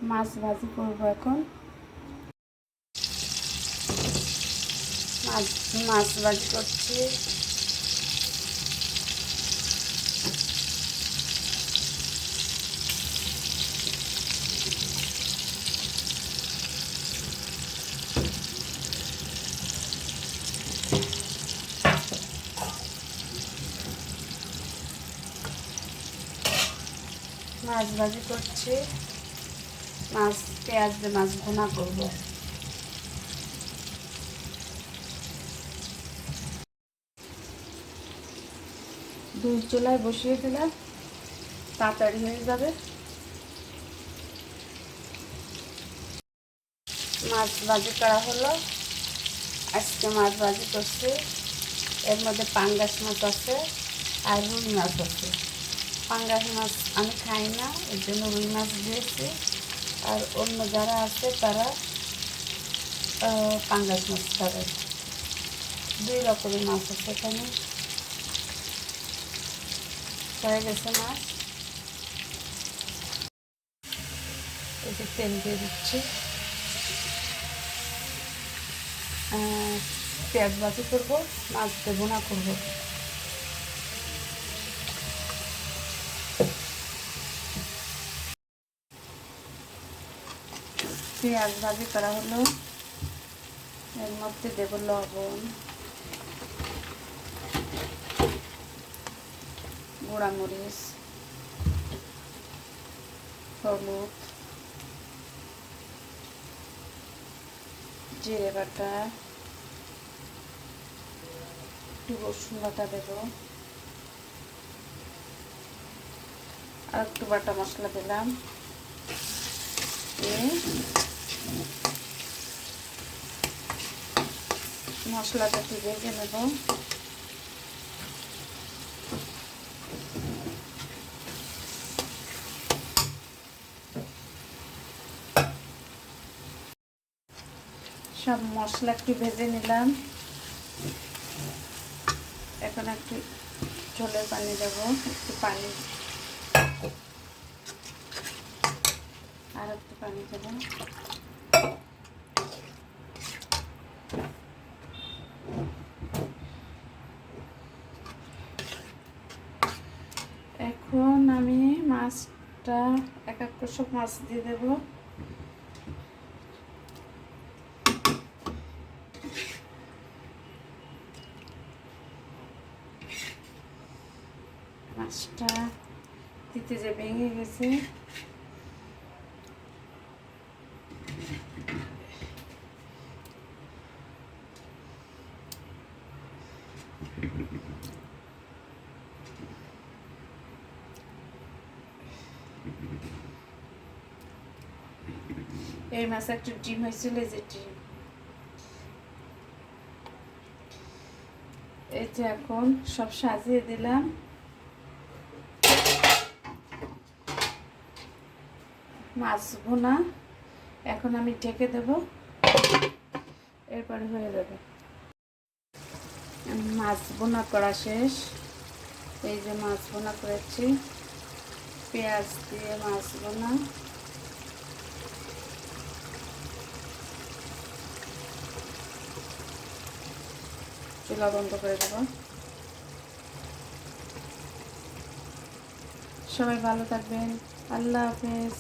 মাছ ভাজি করব এখন। মাছ ভাজি করছি। মাছ ভাজি করছি, মাছ পেঁয়াজ দিয়ে মাছ ভুনা করব। দুই চুলায় বসিয়ে দিলাম, তাড়াতাড়ি হয়ে যাবে। মাছ ভাজি করা হলো। আজকে মাছ ভাজি করছি, এর মধ্যে পাঙ্গাস মাছ আছে আর রুই মাছ আছে। পাঙ্গাস মাছ আমি খাই না, এর জন্য রুই মাছ দিয়েছি। আর অন্য যারা আছে তারা পাঙ্গাস মাছ খাবে। দুই রকমের মাছ আছে এখানে। হয়ে গেছে মাছ, এই যে তেল দিয়ে দিচ্ছি। পেঁয়াজ ভাজি করবো, মাছ দিয়ে ভুনা করবো। পেঁয়াজ ভাজি করা হলো, এর মধ্যে দেব লবণ, গুঁড়ামরিচ, হলুদ, জিরে বাটা, একটু রসুন বাটা দেব, আর একটু বাটা মশলা দিলাম। মশলাটা একটু ভেজে নেব। সব মশলা একটু ভেজে নিলাম। এখন একটু ঝোলের পানি দেবো, একটু পানি, আর একটু পানি দেবো। এখন আমি মাছটা এক এক করে সব মাছ দিয়ে দেব। মাছটা দিতে যে ভেঙে গেছে, এই মাছ একটা ডিম হয়েছিল, যে ডিম এই যে এখন সব সাজিয়ে দিলাম। মাছ ভুনা এখন আমি ঢেকে দেব, এরপরে হয়ে যাবে। মাছ ভুনা করা শেষ। এই যে মাছ ভুনা করেছি, পেঁয়াজ দিয়ে মাছ ভুনা। চুলা বন্ধ করে দেব। সবাই ভালো থাকবেন, আল্লাহ হাফেজ।